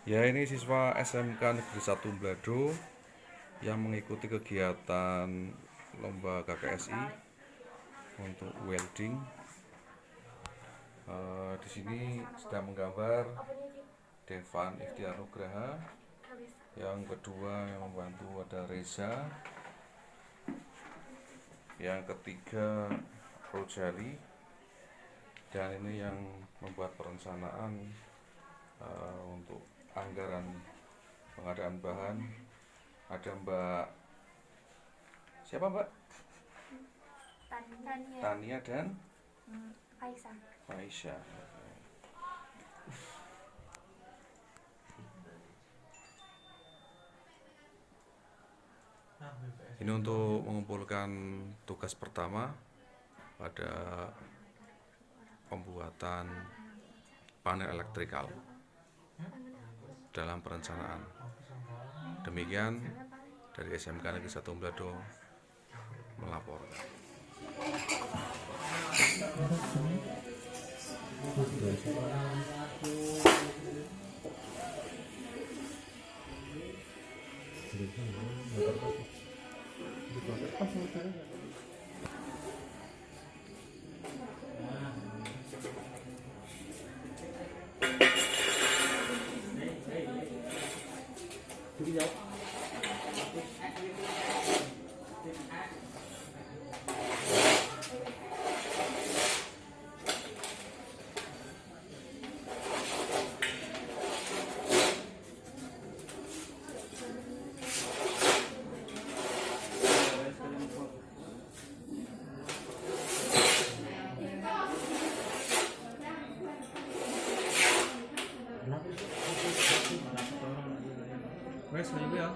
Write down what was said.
Ya, ini siswa SMK Negeri 1 Blado yang mengikuti kegiatan lomba KKSI untuk welding. Di sini sedang menggambar Devan Ikhtiar Nugraha. Yang kedua yang membantu ada Reza. Yang ketiga Rojali. Dan ini yang membuat perencanaan untuk anggaran pengadaan bahan ada Mbak siapa Mbak? Tania dan Aisyah. Ini untuk mengumpulkan tugas pertama pada pembuatan panel elektrikal dalam perencanaan. Demikian dari SMK Negeri 1 Blado melaporkan. Wes, ibu ya.